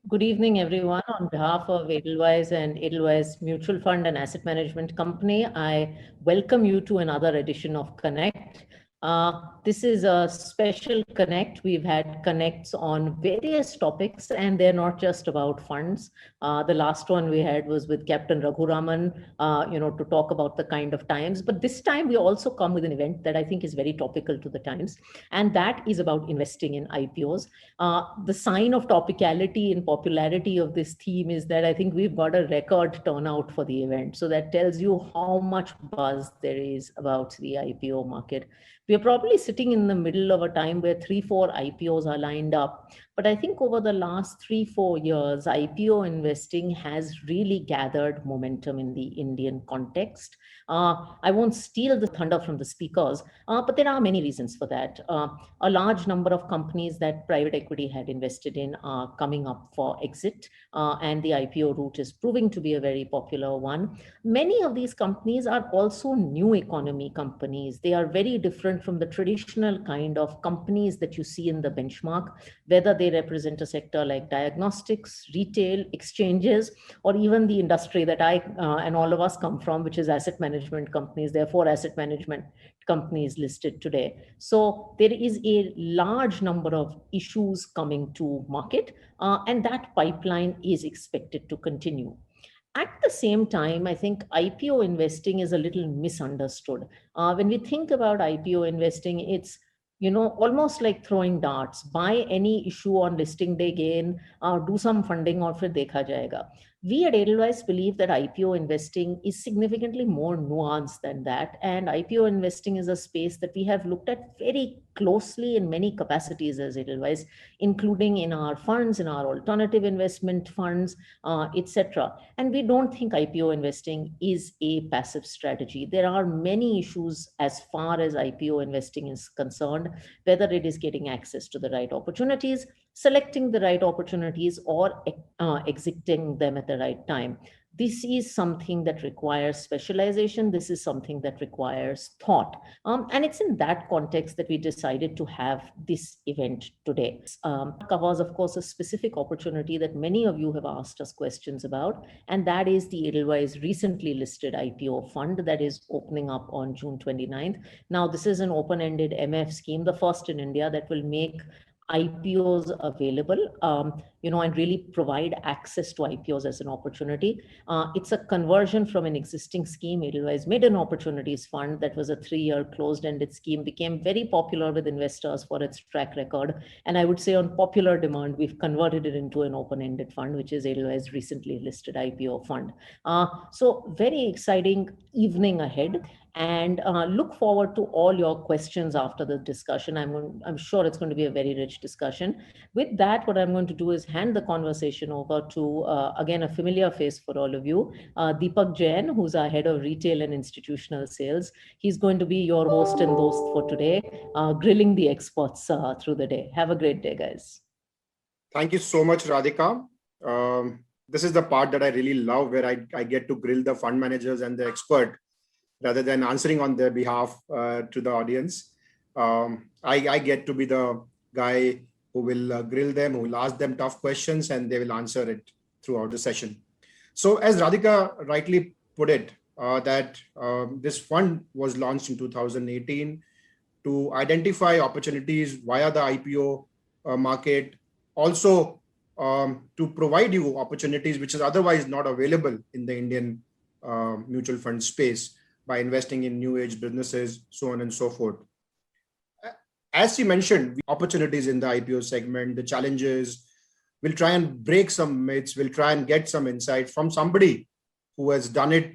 Good evening, everyone. On behalf of Edelweiss and Edelweiss Mutual Fund and Asset Management Company, I welcome you to another edition of Connect. This is a special Connect. We've had Connects on various topics, and they're not just about funds. The last one we had was with Captain Raghuraman, to talk about the kind of times. But this time we also come with an event that I think is very topical to the times, and that is about investing in IPOs. The sign of topicality and popularity of this theme is that I think we've got a record turnout for the event. So that tells you how much buzz there is about the IPO market. We are probably sitting in the middle of a time where 3, 4 IPOs are lined up. But I think over the last 3, 4 years, IPO investing has really gathered momentum in the Indian context. I won't steal the thunder from the speakers, but there are many reasons for that. A large number of companies that private equity had invested in are coming up for exit, and the IPO route is proving to be a very popular one. Many of these companies are also new economy companies. They are very different from the traditional kind of companies that you see in the benchmark, whether they represent a sector like diagnostics, retail, exchanges, or even the industry that I and all of us come from, which is asset management companies. Therefore, asset management companies listed today. So there is a large number of issues coming to market, and that pipeline is expected to continue. At the same time, I think IPO investing is a little misunderstood. When we think about IPO investing, it's almost like throwing darts. Buy any issue on listing day gain, do some funding, or फिर देखा जाएगा. We at Edelweiss believe that IPO investing is significantly more nuanced than that. And IPO investing is a space that we have looked at very closely in many capacities as Edelweiss, including in our funds, in our alternative investment funds, etc. And we don't think IPO investing is a passive strategy. There are many issues as far as IPO investing is concerned, whether it is getting access to the right opportunities, selecting the right opportunities, or exiting them at the right time. This is something that requires specialization. This is something that requires thought. And it's in that context that we decided to have this event today. Covers, of course, a specific opportunity that many of you have asked us questions about, and that is the Edelweiss recently listed IPO fund that is opening up on June 29th. Now, this is an open-ended MF scheme, the first in India that will make IPOs available, and really provide access to IPOs as an opportunity. It's a conversion from an existing scheme. Edelweiss made an opportunities fund that was a 3-year closed-ended scheme, became very popular with investors for its track record. And I would say on popular demand, we've converted it into an open-ended fund, which is Edelweiss recently listed IPO fund. So very exciting evening ahead. And look forward to all your questions after the discussion. I'm sure it's going to be a very rich discussion. With that, what I'm going to do is hand the conversation over to, again, a familiar face for all of you, Deepak Jain, who's our head of retail and institutional sales. He's going to be your host and host for today, grilling the experts through the day. Have a great day, guys. Thank you so much, Radhika. This is the part that I really love, where I get to grill the fund managers and the expert rather than answering on their behalf to the audience. I get to be the guy who will grill them, who will ask them tough questions, and they will answer it throughout the session. So as Radhika rightly put it, that this fund was launched in 2018 to identify opportunities via the IPO market, also to provide you opportunities which is otherwise not available in the Indian mutual fund space, by investing in new age businesses, so on and so forth. As she mentioned, opportunities in the IPO segment, the challenges, we'll try and break some myths, we'll try and get some insight from somebody who has done it.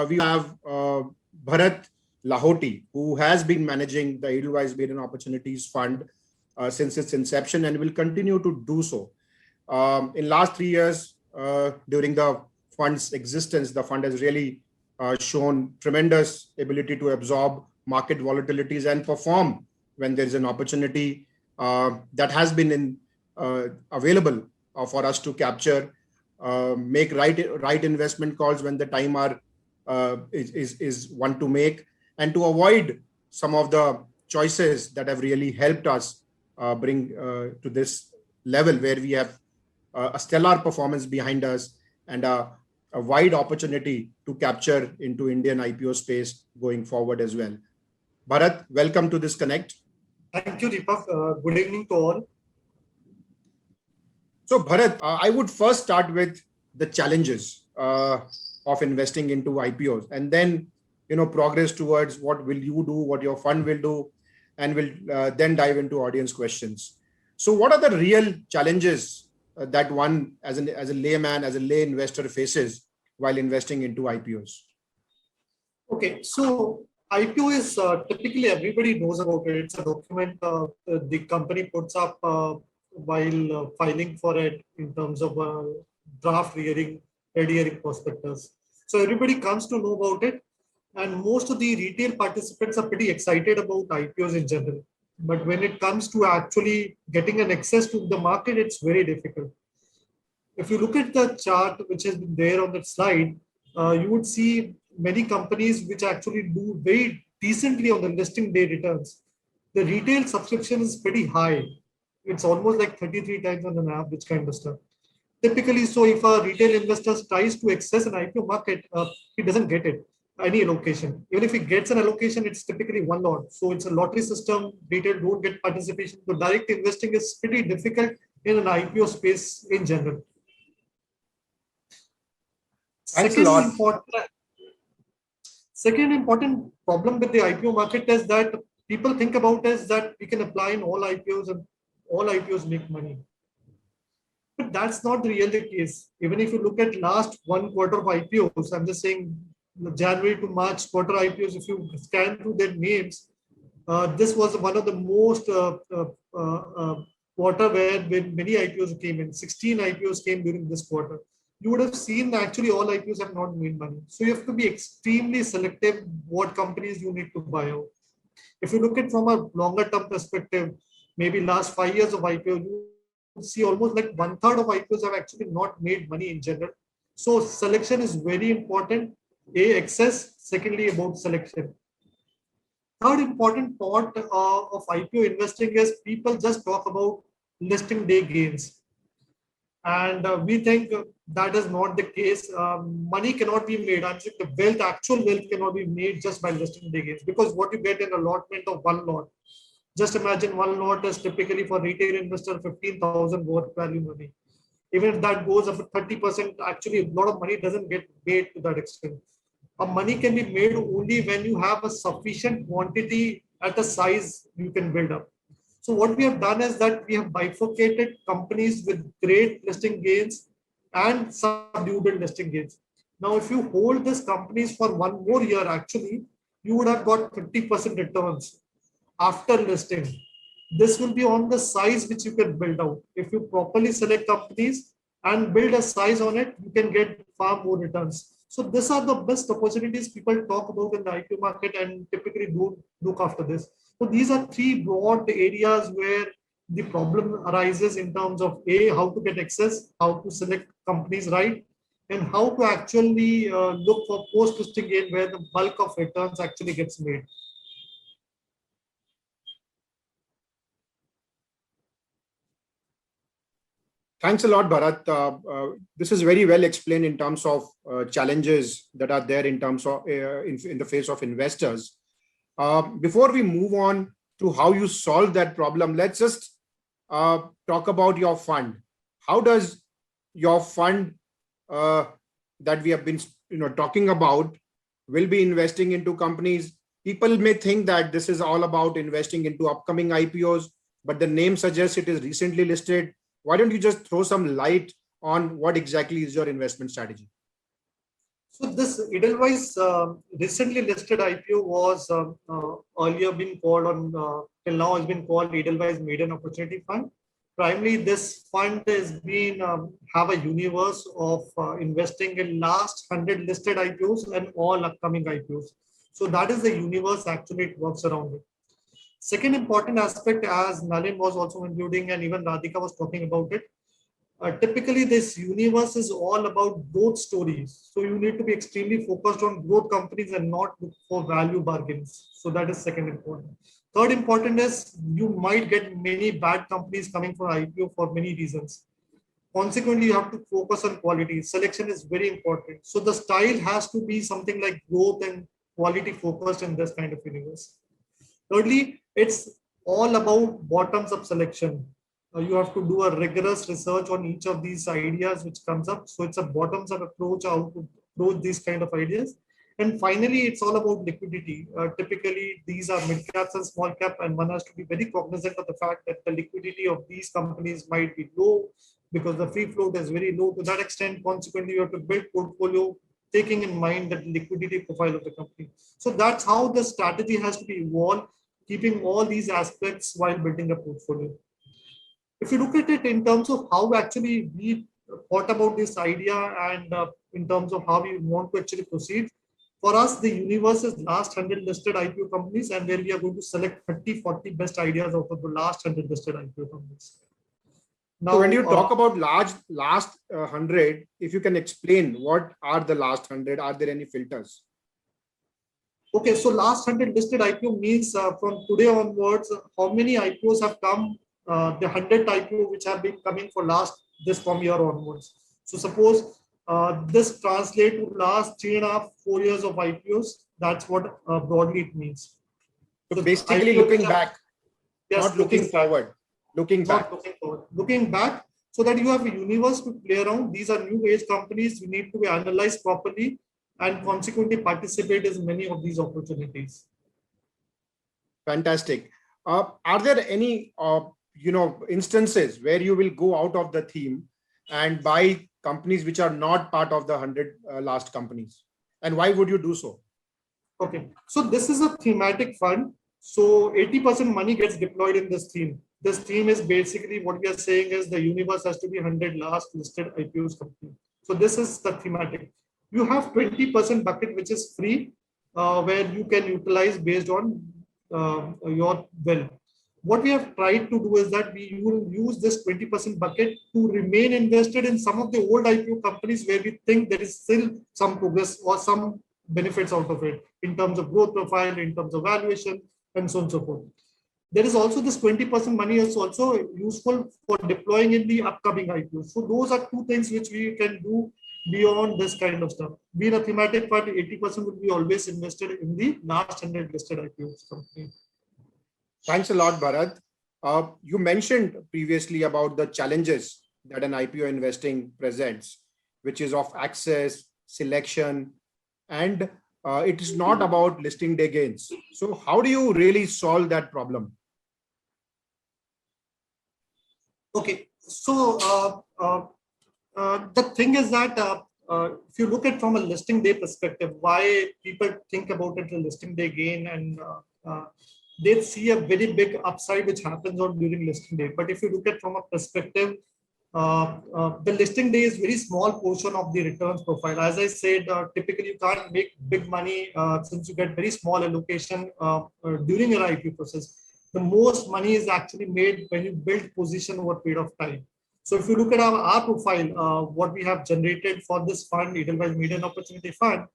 We have Bharat Lahoti, who has been managing the Edelweiss Maiden Opportunities Fund since its inception and will continue to do so. In last 3 years, during the fund's existence, the fund has really shown tremendous ability to absorb market volatilities and perform when there is an opportunity that has been available for us to capture, make right investment calls when the time is one to make, and to avoid some of the choices that have really helped us bring to this level where we have a stellar performance behind us, and a wide opportunity to capture into Indian IPO space going forward as well. Bharat, welcome to this Connect. Thank you, Deepak. Good evening to all. So Bharat, I would first start with the challenges of investing into IPOs, and then progress towards what will you do, what your fund will do, and we'll then dive into audience questions. So what are the real challenges that one as a layman, as a lay investor faces while investing into IPOs? Okay, so IPO is typically everybody knows about it. It's a document the company puts up while filing for it in terms of draft red herring prospectus. So everybody comes to know about it, and most of the retail participants are pretty excited about IPOs in general. But when it comes to actually getting an access to the market, it's very difficult. If you look at the chart which has been there on the slide, you would see many companies which actually do very decently on the listing day returns. The retail subscription is pretty high. It's almost like 33 times on an average kind of stuff. Typically, so if a retail investor tries to access an IPO market, he doesn't get it, any allocation. Even if he gets an allocation, it's typically one lot. So it's a lottery system, retail don't get participation. So direct investing is pretty difficult in an IPO space in general. Thanks a lot. Second important problem with the IPO market is that people think about is that we can apply in all IPOs and all IPOs make money. But that's not really the case. Even if you look at last 1 quarter of IPOs, I'm just saying January to March quarter IPOs, if you scan through their names, this was one of the most quarter where many IPOs came in. 16 IPOs came during this quarter. You would have seen actually all IPOs have not made money. So you have to be extremely selective what companies you need to buy out. If you look at from a longer term perspective, maybe last 5 years of IPO, you see almost like 1/3 of IPOs have actually not made money in general. So selection is very important. Access, secondly about selection. Third important part of IPO investing is people just talk about listing day gains. And we think that is not the case. Money cannot be made. I'm saying the actual wealth cannot be made just by listing day gains, because what you get in allotment of one lot. Just imagine one lot is typically for retail investor 15,000 worth value money. Even if that goes up to 30%, actually a lot of money doesn't get made to that extent. Money can be made only when you have a sufficient quantity at a size you can build up. So what we have done is that we have bifurcated companies with great listing gains and subdued listing gains. Now, if you hold these companies for 1 more year, actually, you would have got 50% returns after listing. This will be on the size which you can build out. If you properly select companies and build a size on it, you can get far more returns. So these are the best opportunities people talk about in the IPO market and typically don't look after this. So these are 3 broad areas where the problem arises in terms of how to get access, how to select companies right, and how to actually look for post-listing gain where the bulk of returns actually gets made. Thanks a lot, Bharat. This is very well explained in terms of challenges that are there in terms of in the face of investors. Before we move on to how you solve that problem, let's just talk about your fund. How does your fund that we have been talking about will be investing into companies? People may think that this is all about investing into upcoming IPOs, but the name suggests it is recently listed. Why don't you just throw some light on what exactly is your investment strategy? So this Edelweiss recently listed IPO was earlier been called till now has been called Edelweiss Maiden Opportunity Fund. Primarily, this fund has been have a universe of investing in last 100 listed IPOs and all upcoming IPOs. So that is the universe actually it works around it. Second important aspect, as Nalin was also including and even Radhika was talking about it, typically this universe is all about growth stories. So you need to be extremely focused on growth companies and not look for value bargains. So that is second important. Third important is you might get many bad companies coming for IPO for many reasons. Consequently, you have to focus on quality. Selection is very important. So the style has to be something like growth and quality focused in this kind of universe. Thirdly, it's all about bottoms up selection. You have to do a rigorous research on each of these ideas which comes up. So it's a bottoms up approach how to approach these kind of ideas. And finally, it's all about liquidity. Typically, these are mid caps and small cap, and one has to be very cognizant of the fact that the liquidity of these companies might be low because the free float is very low. To that extent, consequently, you have to build portfolio taking in mind the liquidity profile of the company. So that's how the strategy has to be evolved, keeping all these aspects while building a portfolio. If you look at it in terms of how actually we thought about this idea and in terms of how we want to actually proceed, for us, the universe is last 100 listed IPO companies, and where we are going to select 30, 40 best ideas out of the last 100 listed IPO companies. Now, so when you talk about last 100, if you can explain what are the last 100, are there any filters? Okay, so last 100 listed IPO means from today onwards, how many IPOs have come, the 100 IPO which have been coming for this from year onwards. So suppose this translates to last 3.5, 4 years of IPOs. That's what broadly it means. So basically looking back, yes, not looking forward. Looking back. Looking back, so that you have a universe to play around. These are new age companies. You need to be analyzed properly and consequently participate in many of these opportunities. Fantastic. Are there any instances where you will go out of the theme and buy companies which are not part of the 100 last companies? And why would you do so? Okay, so this is a thematic fund. So 80% money gets deployed in this theme. This theme is basically what we are saying is the universe has to be 100 last listed IPOs company. So this is the thematic. You have 20% bucket, which is free, where you can utilize based on your will. What we have tried to do is that we will use this 20% bucket to remain invested in some of the old IPO companies where we think there is still some progress or some benefits out of it in terms of growth profile, in terms of valuation, and so on and so forth. There is also this 20% money is also useful for deploying in the upcoming IPOs. So those are two things which we can do beyond this kind of stuff. Being a thematic fund, 80% would be always invested in the last 100 listed IPOs company. Thanks a lot, Bharat. You mentioned previously about the challenges that an IPO investing presents, which is of access, selection, and it is not about listing day gains. So how do you really solve that problem? Okay, so the thing is that if you look at from a listing day perspective, why people think about it a listing day gain, and they see a very big upside which happens on during listing day. But if you look at from a perspective, the listing day is very small portion of the returns profile. As I said, typically you can't make big money since you get very small allocation during your IPO process. The most money is actually made when you build position over a period of time. So if you look at our profile, what we have generated for this fund, Edelweiss Median Opportunity Fund,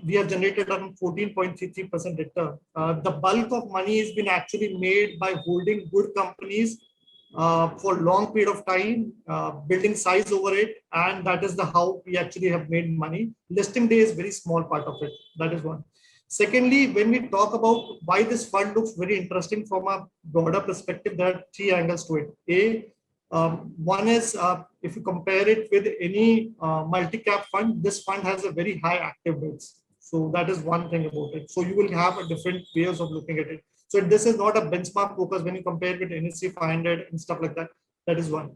we have generated around 14.33% return. The bulk of money has been actually made by holding good companies for long period of time, building size over it, and that is how we actually have made money. Listing day is very small part of it. That is one. Secondly, when we talk about why this fund looks very interesting from a broader perspective, there are three angles to it. One is if you compare it with any multi-cap fund, this fund has a very high active bids. So that is one thing about it. So you will have a different ways of looking at it. So this is not a benchmark focus when you compare it with NSE 500 and stuff like that. That is one.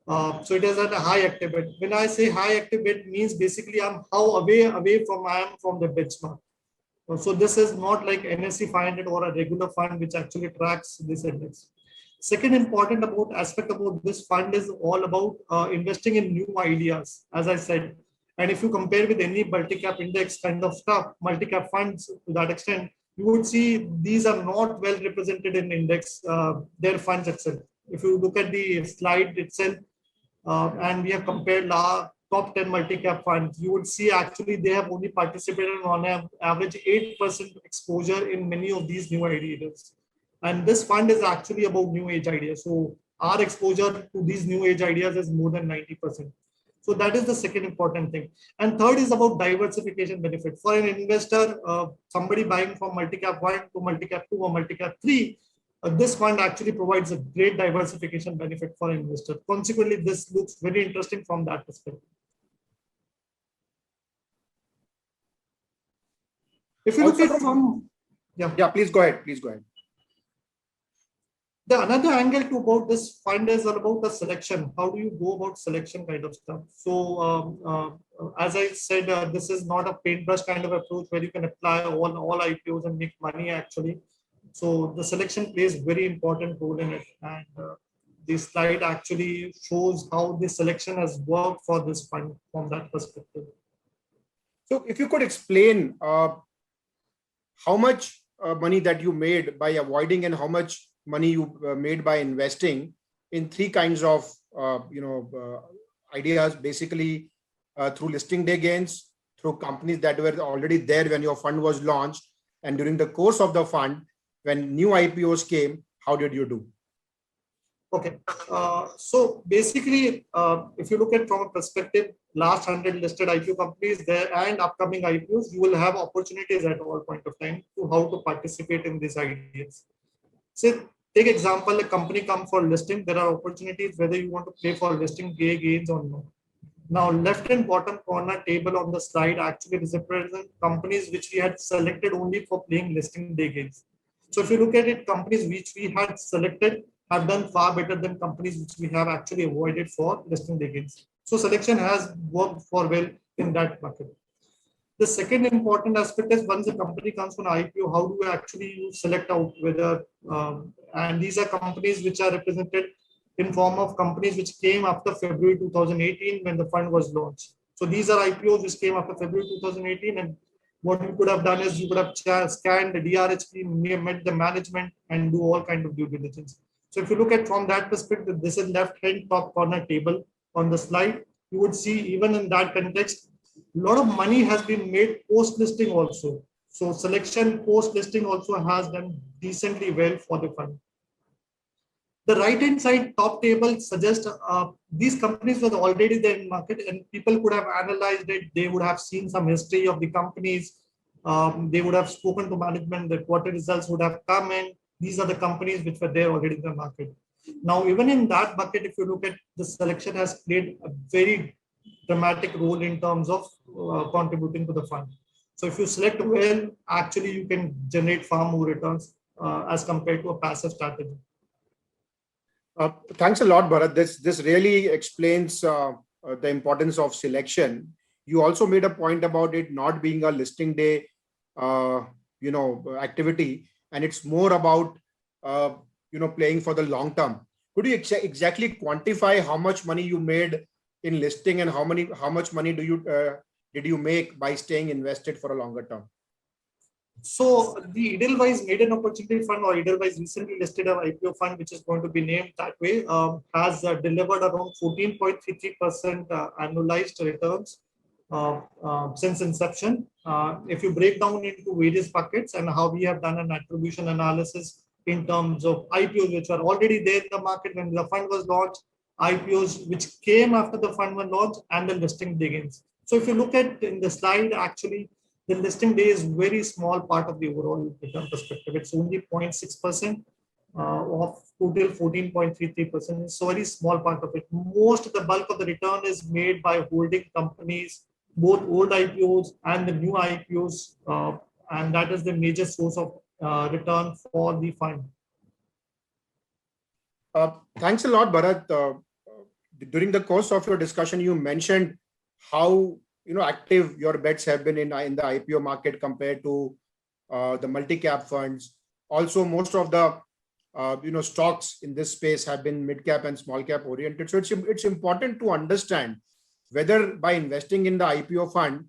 So it is at a high active bid. When I say high active bid, means basically I'm how away from I am from the benchmark. So this is not like NSE 500 or a regular fund which actually tracks this index. Second important aspect about this fund is all about investing in new ideas, as I said. And if you compare with any multi-cap index kind of stuff, multi-cap funds to that extent, you would see these are not well represented in index, their funds itself. If you look at the slide itself, and we have compared top 10 multi-cap funds, you would see actually they have only participated on an average 8% exposure in many of these new ideas. And this fund is actually about new age ideas. So our exposure to these new age ideas is more than 90%. So that is the second important thing. And third is about diversification benefit. For an investor, somebody buying from multi-cap 1 to multi-cap 2 or multi-cap 3, this fund actually provides a great diversification benefit for an investor. Consequently, this looks very interesting from that perspective. If you look at from, yeah, please go ahead. Please go ahead. The another angle to about this fund is all about the selection. How do you go about selection kind of stuff? So as I said, this is not a paintbrush kind of approach where you can apply all IPOs and make money actually. So the selection plays very important role in it. And this slide actually shows how the selection has worked for this fund from that perspective. So if you could explain how much money that you made by avoiding and how much money you made by investing in three kinds of ideas, basically through listing day gains, through companies that were already there when your fund was launched, and during the course of the fund when new IPOs came, how did you do? Okay, so basically, if you look at from a perspective, last 100 listed IPO companies there and upcoming IPOs, you will have opportunities at all point of time to how to participate in these ideas. So take example, a company comes for listing, there are opportunities whether you want to pay for listing day gains or not. Now, left and bottom corner table on the slide actually represent companies which we had selected only for playing listing day gains. So if you look at it, companies which we had selected have done far better than companies which we have actually avoided for listing day gains. So selection has worked for well in that bucket. The second important aspect is once a company comes from IPO, how do we actually select out whether, and these are companies which are represented in form of companies which came after February 2018 when the fund was launched. So these are IPOs which came after February 2018, and what you could have done is you could have scanned the DRHP, met the management, and do all kind of due diligence. So if you look at from that perspective, this is left-hand top corner table on the slide. You would see even in that context, a lot of money has been made post-listing also. So selection post-listing also has done decently well for the fund. The right-hand side top table suggests these companies were already there in market and people could have analyzed it. They would have seen some history of the companies. They would have spoken to management. The quarter results would have come in. These are the companies which were there already in the market. Now, even in that bucket, if you look at the selection has played a very dramatic role in terms of contributing to the fund. So if you select well, actually you can generate far more returns as compared to a passive strategy. Thanks a lot, Bharat. This really explains the importance of selection. You also made a point about it not being a listing day, activity, and it's more about playing for the long term. Could you exactly quantify how much money you made in listing and how much money did you make by staying invested for a longer term? So the Edelweiss Maiden Opportunity Fund, or Edelweiss recently listed an IPO fund, which is going to be named that way, has delivered around 14.33% annualized returns since inception. If you break down into various buckets and how we have done an attribution analysis in terms of IPOs which were already there in the market when the fund was launched, IPOs which came after the fund was launched, and the listing day gains. So if you look at in the slide, actually, the listing day is very small part of the overall return perspective. It's only 0.6% of total 14.33%. So very small part of it. Most of the bulk of the return is made by holding companies, both old IPOs and the new IPOs, and that is the major source of return for the fund. Thanks a lot, Bharat. During the course of your discussion, you mentioned how active your bets have been in the IPO market compared to the multi-cap funds. Also, most of the stocks in this space have been mid-cap and small-cap oriented. So it's important to understand whether by investing in the IPO fund,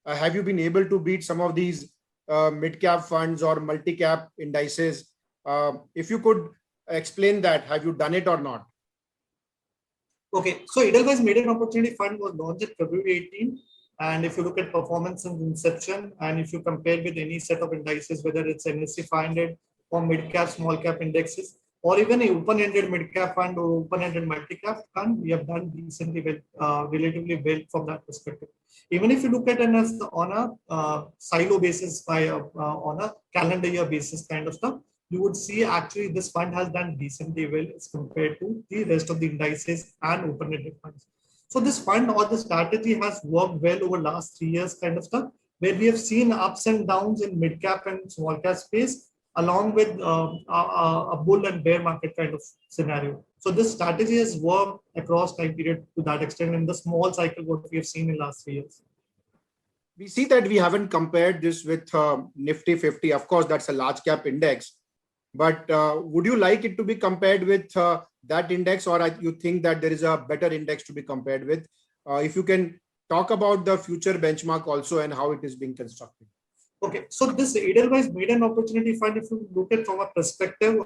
have you been able to beat some of these mid-cap funds or multi-cap indices? If you could explain that, have you done it or not? Okay, so Edelweiss Maiden Opportunity Fund was launched in February 18. And if you look at performance since inception, and if you compare with any set of indices, whether it's NSE 500 or mid-cap, small-cap indexes, or even a open-ended mid-cap fund or open-ended multi-cap fund, we have done decently well, relatively well from that perspective. Even if you look at it as on a silo basis, on a calendar year basis kind of stuff, you would see actually this fund has done decently well as compared to the rest of the indices and open-ended funds. So this fund or the strategy has worked well over last 3 years kind of stuff, where we have seen ups and downs in mid-cap and small-cap space, along with a bull and bear market kind of scenario. So this strategy has worked across time period to that extent in the small cycle what we have seen in last 3 years. We see that we haven't compared this with Nifty 50. Of course, that's a large cap index. But would you like it to be compared with that index, or you think that there is a better index to be compared with? If you can talk about the future benchmark also and how it is being constructed. Okay, so this Edelweiss Maiden Opportunity Fund, if you look at from a perspective,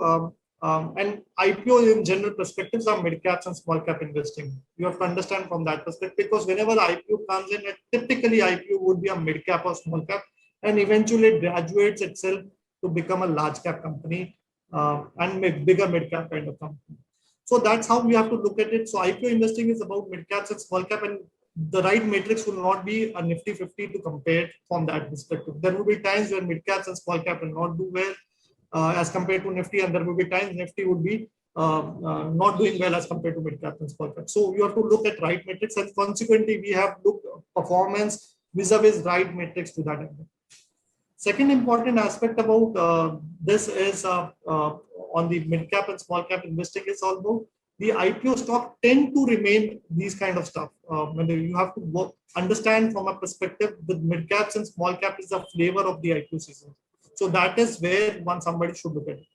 and IPO in general perspectives are mid caps and small cap investing. You have to understand from that perspective, because whenever IPO comes in, typically IPO would be a mid cap or small cap, and eventually it graduates itself to become a large cap company and make bigger mid cap kind of company. So that's how we have to look at it. So IPO investing is about mid caps and small cap, and the right matrix will not be a Nifty 50 to compare from that perspective. There will be times when mid caps and small cap will not do well as compared to Nifty, and there will be times Nifty would be not doing well as compared to mid cap and small cap. So you have to look at right matrix, and consequently we have looked performance vis-a-vis right matrix to that end. Second important aspect about this is on the mid cap and small cap investing is although the IPO stock tend to remain these kind of stuff. When you have to understand from a perspective, the mid caps and small cap is the flavor of the IPO season. So that is where somebody should look at it.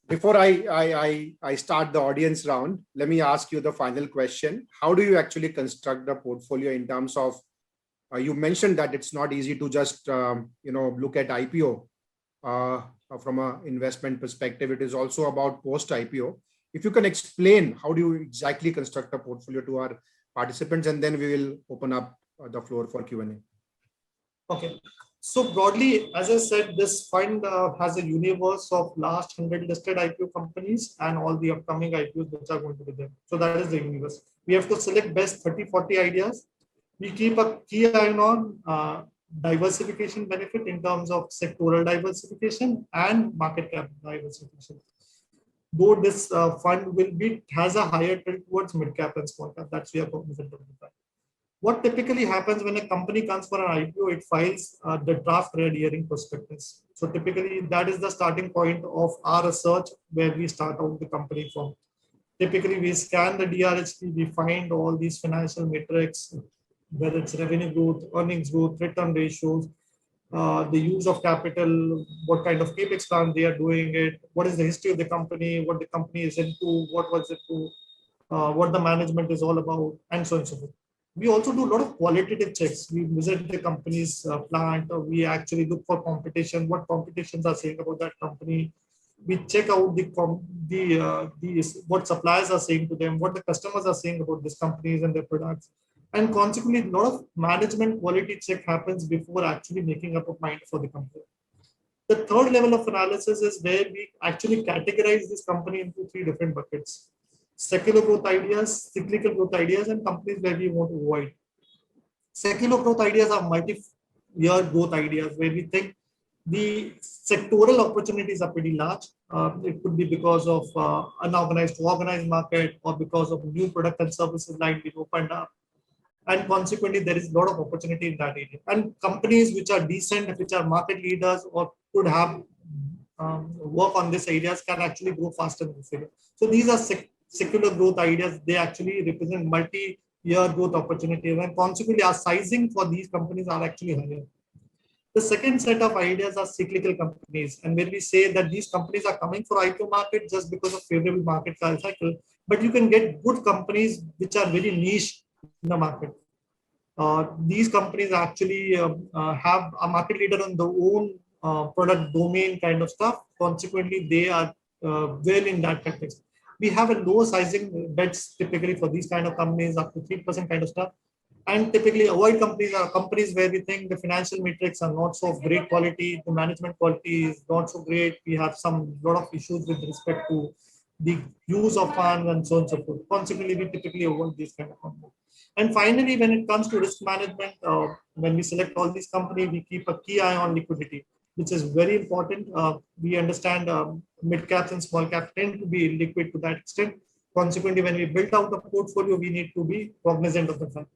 Before I start the audience round, let me ask you the final question. How do you actually construct the portfolio in terms of, you mentioned that it's not easy to just look at IPO from an investment perspective. It is also about post IPO. If you can explain how do you exactly construct a portfolio to our participants, and then we will open up the floor for Q&A. Okay. So broadly, as I said, this fund has a universe of last 100 listed IPO companies and all the upcoming IPOs which are going to be there. So that is the universe. We have to select best 30-40 ideas. We keep a key eye on diversification benefit in terms of sectoral diversification and market cap diversification. Though this fund has a higher tilt towards mid cap and small cap, that's we are cognizant of that. What typically happens when a company comes for an IPO, it files the draft red herring prospectus. So typically that is the starting point of our research where we start out the company from. Typically we scan the DRHP, we find all these financial metrics, whether it's revenue growth, earnings growth, return ratios, the use of capital, what kind of capex plan they are doing it, what is the history of the company, what the company is into, what was it to, what the management is all about, and so on and so forth. We also do a lot of qualitative checks. We visit the company's plant, or we actually look for competition, what competitions are saying about that company. We check out what suppliers are saying to them, what the customers are saying about these companies and their products. And consequently, a lot of management quality check happens before actually making up a mind for the company. The third level of analysis is where we actually categorize this company into 3 different buckets: secular growth ideas, cyclical growth ideas, and companies where we want to avoid. Secular growth ideas are multi-year growth ideas where we think the sectoral opportunities are pretty large. It could be because of unorganized to organized market, or because of new product and services line being opened up. And consequently, there is a lot of opportunity in that area. And companies which are decent, which are market leaders, or could have work on these areas can actually grow faster in this area. So these are secular growth ideas. They actually represent multi-year growth opportunities, and consequently, our sizing for these companies are actually higher. The second set of ideas are cyclical companies, and where we say that these companies are coming for IPO market just because of favorable market cycle, but you can get good companies which are very niche in the market. These companies actually have a market leader on their own product domain kind of stuff. Consequently, they are well in that context. We have a low sizing bets typically for these kind of companies, up to 3% kind of stuff. and typically avoid companies where we think the financial metrics are not so great quality, the management quality is not so great. We have lot of issues with respect to the use of funds and so on and so forth. Consequently, we typically avoid these kind of companies. And finally, when it comes to risk management, when we select all these companies, we keep a key eye on liquidity, which is very important. We understand mid caps and small caps tend to be liquid to that extent. Consequently, when we build out the portfolio, we need to be cognizant of the fact.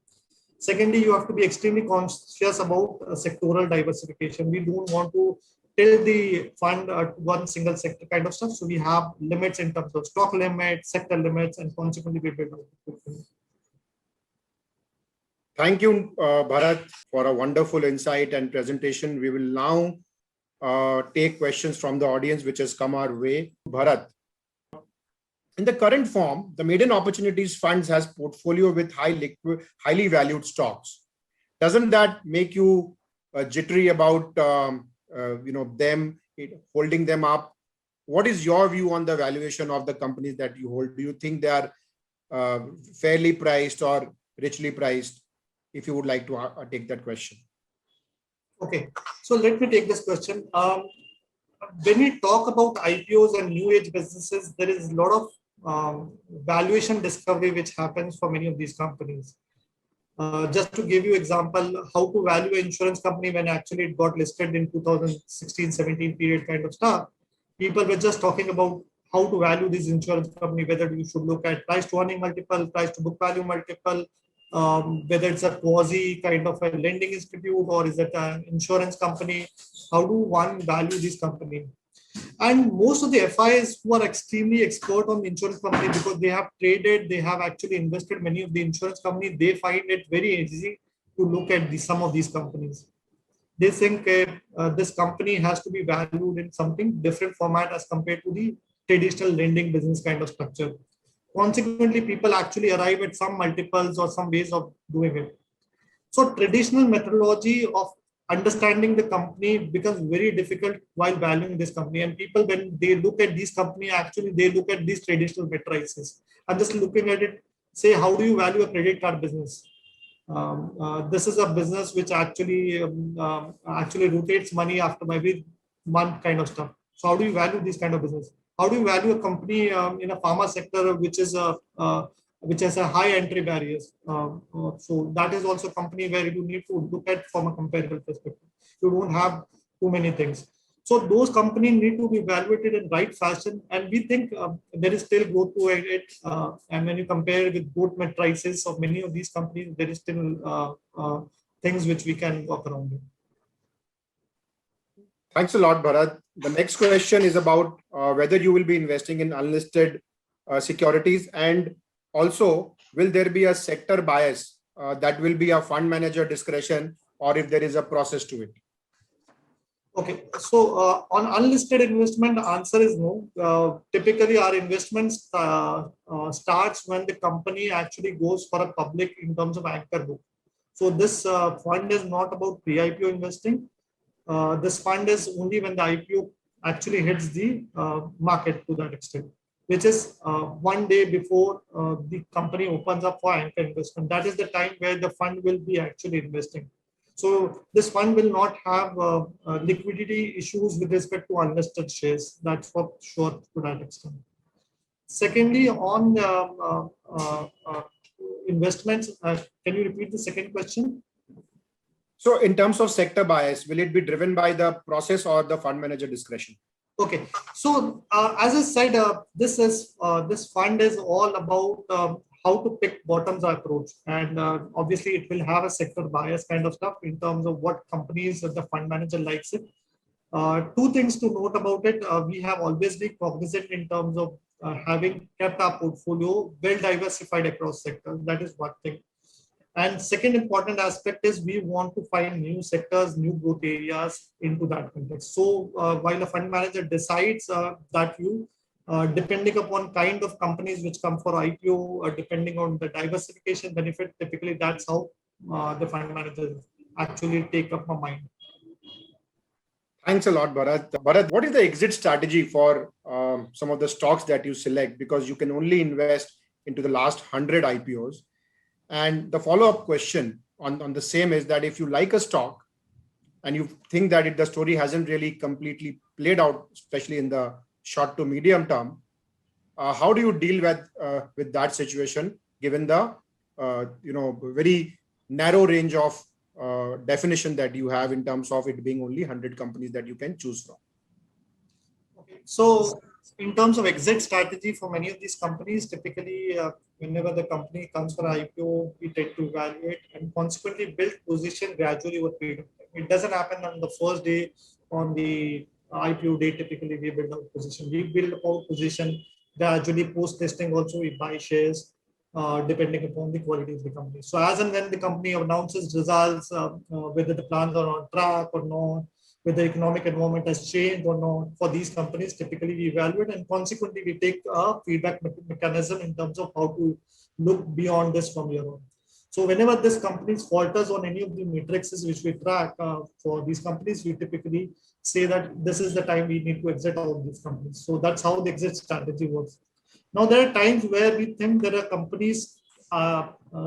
Secondly, you have to be extremely conscious about sectoral diversification. We don't want to tilt the fund at one single sector kind of stuff. So we have limits in terms of stock limits, sector limits, and consequently we build out the portfolio. Thank you, Bharat, for a wonderful insight and presentation. We will now take questions from the audience which has come our way. Bharat, in the current form, the Maiden Opportunities Funds has portfolio with highly valued stocks. Doesn't that make you jittery about them holding them up? What is your view on the valuation of the companies that you hold? Do you think they are fairly priced or richly priced? If you would like to take that question. Okay, so let me take this question. When we talk about IPOs and new age businesses, there is a lot of valuation discovery which happens for many of these companies. Just to give you example, how to value an insurance company when actually it got listed in 2016-17 period kind of stuff. People were just talking about how to value this insurance company, whether you should look at price to earning multiple, price to book value multiple, whether it's a quasi kind of a lending institute or is it an insurance company. How do one value this company? And most of the FIs who are extremely expert on the insurance company, because they have traded, they have actually invested many of the insurance companies, they find it very easy to look at some of these companies. They think this company has to be valued in something different format as compared to the traditional lending business kind of structure. Consequently, people actually arrive at some multiples or some ways of doing it. So traditional methodology of understanding the company becomes very difficult while valuing this company. And people, when they look at this company, actually they look at these traditional matrices. I'm just looking at it, say, how do you value a credit card business? This is a business which actually rotates money after every month kind of stuff. So how do you value this kind of business? How do you value a company in a pharma sector which has a high entry barriers? So that is also a company where you need to look at from a comparable perspective. You don't have too many things. So those companies need to be evaluated in right fashion. And we think there is still growth to it. And when you compare with both matrices of many of these companies, there is still things which we can work around it. Thanks a lot, Bharat. The next question is about whether you will be investing in unlisted securities, and also will there be a sector bias that will be a fund manager discretion, or if there is a process to it? Okay, so on unlisted investment, the answer is no. Typically, our investments starts when the company actually goes for a public in terms of anchor book. So this fund is not about pre-IPO investing. This fund is only when the IPO actually hits the market to that extent, which is one day before the company opens up for anchor investment. That is the time where the fund will be actually investing. So this fund will not have liquidity issues with respect to unlisted shares. That's for sure to that extent. Secondly, on investments, can you repeat the second question? So in terms of sector bias, will it be driven by the process or the fund manager discretion? Okay, so as I said, this fund is all about how to pick bottoms approach, and obviously it will have a sector bias kind of stuff in terms of what companies the fund manager likes it. Two things to note about it: we have always been cognizant in terms of having kept our portfolio well diversified across sectors. That is one thing. And second important aspect is we want to find new sectors, new growth areas into that context. So while a fund manager decides that view, depending upon kind of companies which come for IPO, depending on the diversification benefit, typically that's how the fund managers actually take up my mind. Thanks a lot, Bharat. Bharat, what is the exit strategy for some of the stocks that you select? Because you can only invest into the last 100 IPOs. And the follow-up question, on the same is that if you like a stock and you think that the story hasn't really completely played out, especially in the short to medium term, how do you deal with that situation, given the very narrow range of definition that you have in terms of it being only 100 companies that you can choose from? Okay. So in terms of exit strategy for many of these companies, typically whenever the company comes for IPO, we tend to evaluate and consequently build position gradually over period of time. It doesn't happen on the first day on the IPO day. Typically we build our position. We build our position gradually post listing. Also we buy shares depending upon the quality of the company. So as and when the company announces results, whether the plans are on track or not, whether the economic environment has changed or not, for these companies, typically we evaluate and consequently we take a feedback mechanism in terms of how to look beyond this from here on. So whenever this company falters on any of the matrices which we track for these companies, we typically say that this is the time we need to exit out of these companies. So that's how the exit strategy works. Now, there are times where we think there are companies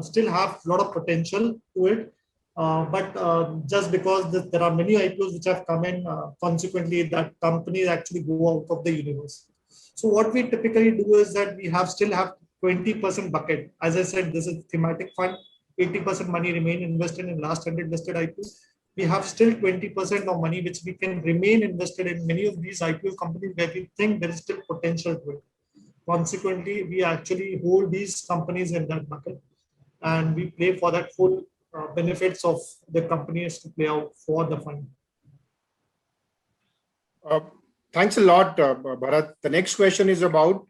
still have a lot of potential to it. But just because there are many IPOs which have come in, consequently that companies actually go out of the universe. So what we typically do is that we still have 20% bucket. As I said, this is thematic fund. 80% money remain invested in last 100 listed IPOs. We have still 20% of money which we can remain invested in many of these IPO companies where we think there is still potential to it. Consequently, we actually hold these companies in that bucket and we play for that full benefits of the companies to play out for the fund. Thanks a lot, Bharat. The next question is about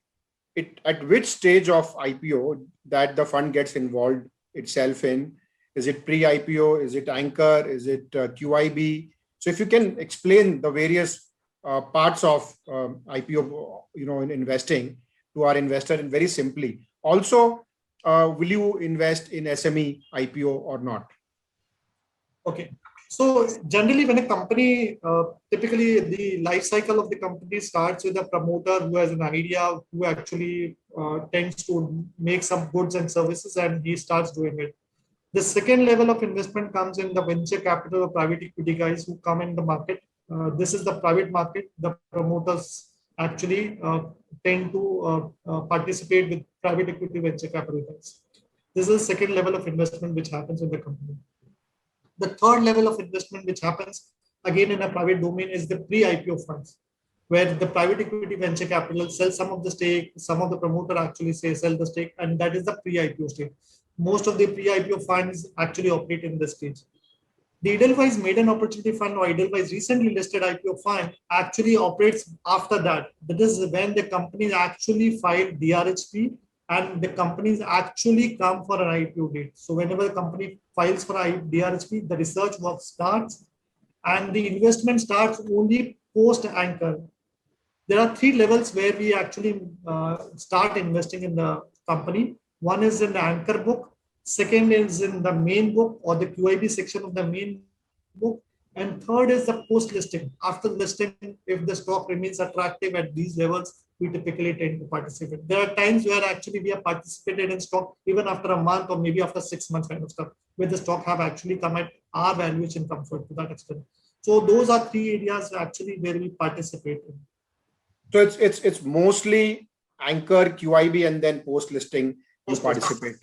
it. At which stage of IPO that the fund gets involved itself in? Is it pre-IPO? Is it anchor? Is it QIB? So if you can explain the various parts of IPO, in investing to our investor and very simply. Also, will you invest in SME IPO or not? Okay. So generally when a company, typically the life cycle of the company starts with a promoter who has an idea, who actually tends to make some goods and services and he starts doing it. The second level of investment comes in the venture capital or private equity guys who come in the market. This is the private market. The promoters actually tend to participate with private equity venture capital guys. This is the second level of investment which happens in the company. The third level of investment which happens again in a private domain is the pre-IPO funds, where the private equity venture capital sells some of the stake, some of the promoter actually sell the stake, and that is the pre-IPO stage. Most of the pre-IPO funds actually operate in this stage. The Edelweiss Maiden Opportunity Fund or Edelweiss recently listed IPO fund actually operates after that. That is when the companies actually file DRHP and the companies actually come for an IPO date. So whenever the company files for DRHP, the research work starts and the investment starts only post anchor. There are three levels where we actually start investing in the company. One is in the anchor book. Second is in the main book or the QIB section of the main book. And third is the post listing. After listing, if the stock remains attractive at these levels, we typically tend to participate. There are times where actually we have participated in stock even after a month or maybe after 6 months kind of stuff, where the stock have actually come at our valuation comfort to that extent. So those are three areas actually where we participate in. So it's mostly anchor, QIB, and then post listing you participate.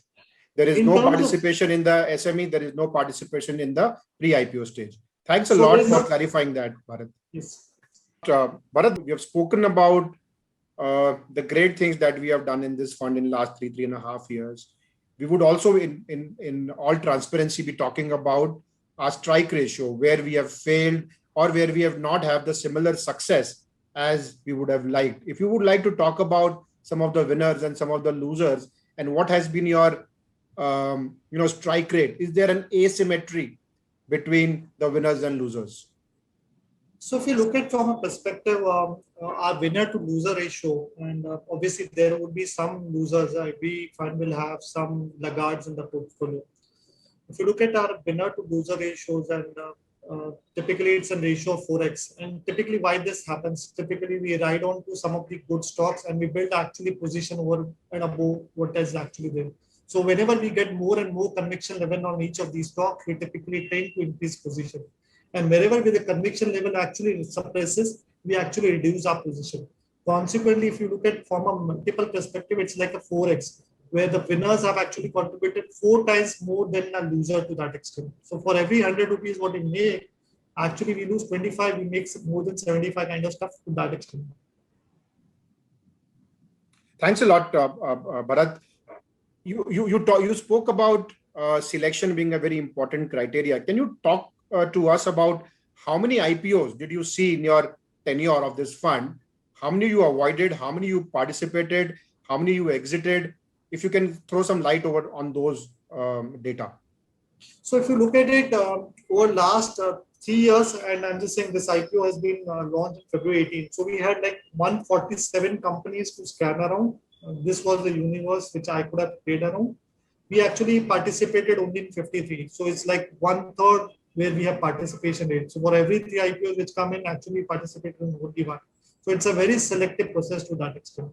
There is no participation in the SME. There is no participation in the pre-IPO stage. Thanks a lot for clarifying that, Bharat. Yes. Bharat, we have spoken about the great things that we have done in this fund in the last 3.5 years. We would also, in all transparency, be talking about our strike ratio, where we have failed or where we have not had the similar success as we would have liked. If you would like to talk about some of the winners and some of the losers and what has been your strike rate, is there an asymmetry between the winners and losers? So if you look at from a perspective of our winner to loser ratio, and obviously there would be some losers, every fund will have some laggards in the portfolio. If you look at our winner to loser ratios, and typically it's a ratio of 4x. And typically why this happens, typically we ride on to some of the good stocks and we build actually position over and above what is actually there. So whenever we get more and more conviction level on each of these stocks, we typically tend to increase position. And wherever the conviction level actually suppresses, we actually reduce our position. Consequently, if you look at from a multiple perspective, it's like a 4x, where the winners have actually contributed 4 times more than a loser to that extent. So for every 100 rupees what we make, actually we lose 25, we make more than 75 kind of stuff to that extent. Thanks a lot, Bharat. You spoke about selection being a very important criteria. Can you talk to us about how many IPOs did you see in your tenure of this fund? How many you avoided? How many you participated? How many you exited? If you can throw some light over on those data. So if you look at it over last 3 years, and I'm just saying this IPO has been launched in February 18. So we had like 147 companies to scan around. This was the universe which I could have played around. We actually participated only in 53. So it's like 1/3 where we have participation rate. So for every 3 IPOs which come in, actually participated in only 1. So it's a very selective process to that extent.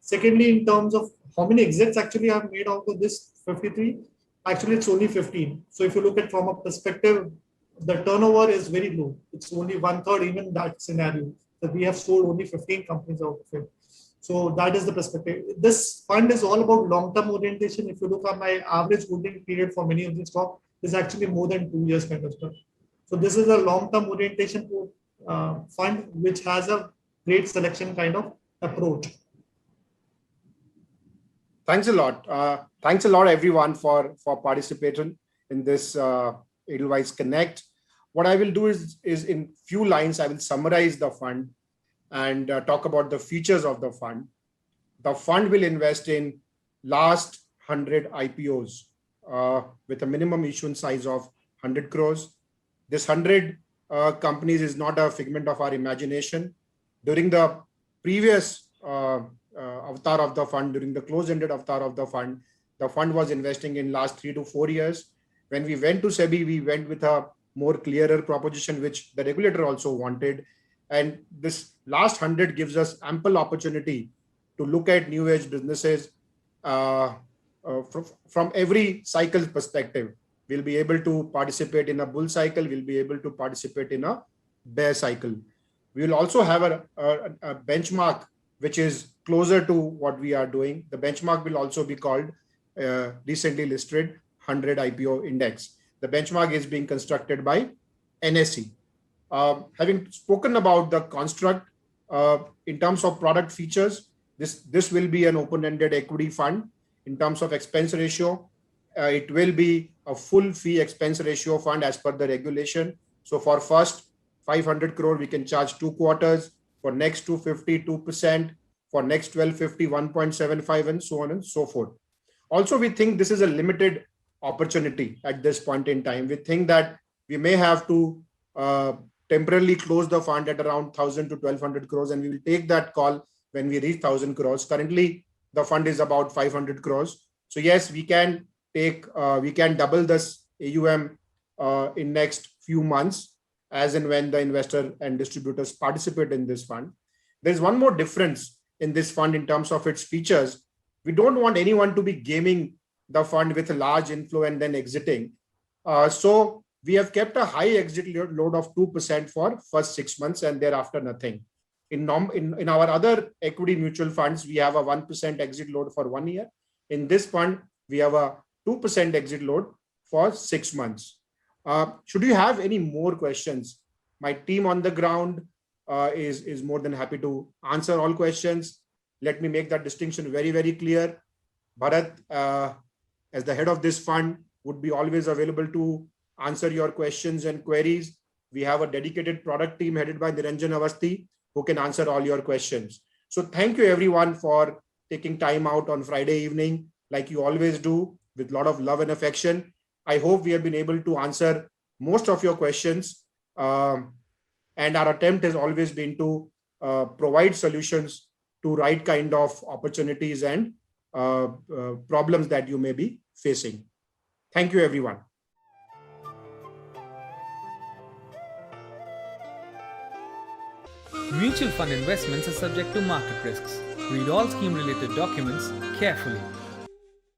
Secondly, in terms of how many exits actually I've made out of this 53, actually it's only 15. So if you look at from a perspective, the turnover is very low. It's only 1/3 even that scenario. That we have sold only 15 companies out of it. So that is the perspective. This fund is all about long-term orientation. If you look at my average holding period for many of these stocks, is actually more than 2 years kind of stuff. So this is a long-term orientation fund which has a great selection kind of approach. Thanks a lot. Thanks a lot, everyone, for participating in this Edelweiss Connect. What I will do is in few lines, I will summarize the fund and talk about the features of the fund. The fund will invest in last 100 IPOs with a minimum issuance size of 100 crores. This 100 companies is not a figment of our imagination. During the previous avatar of the fund, during the closed-ended avatar of the fund was investing in last 3 to 4 years. When we went to SEBI, we went with a more clearer proposition, which the regulator also wanted. And this last 100 gives us ample opportunity to look at new age businesses from every cycle perspective. We'll be able to participate in a bull cycle. We'll be able to participate in a bear cycle. We will also have a benchmark which is closer to what we are doing. The benchmark will also be called recently listed 100 IPO index. The benchmark is being constructed by NSE. Having spoken about the construct in terms of product features, this will be an open-ended equity fund. In terms of expense ratio, it will be a full fee expense ratio fund as per the regulation. So for first 500 crore, we can charge 2 quarters. For next 250, 2%. For next 1250, 1.75, and so on and so forth. Also, we think this is a limited opportunity at this point in time. We think that we may have to temporarily close the fund at around 1,000 to 1,200 crores, and we will take that call when we reach 1,000 crores. Currently, the fund is about 500 crores. So yes, we can double this AUM in next few months, as and when the investor and distributors participate in this fund. There's one more difference in this fund in terms of its features. We don't want anyone to be gaming the fund with a large inflow and then exiting. So we have kept a high exit load of 2% for first 6 months and thereafter nothing. In our other equity mutual funds, we have a 1% exit load for 1 year. In this fund, we have a 2% exit load for 6 months. Should you have any more questions, my team on the ground is more than happy to answer all questions. Let me make that distinction very, very clear. Bharat, as the head of this fund, would be always available to answer your questions and queries. We have a dedicated product team headed by Niranjan Avasthi who can answer all your questions. So thank you everyone for taking time out on Friday evening, like you always do, with a lot of love and affection. I hope we have been able to answer most of your questions. And our attempt has always been to provide solutions to right kind of opportunities and problems that you may be facing. Thank you, everyone. Mutual fund investments are subject to market risks. Read all scheme-related documents carefully.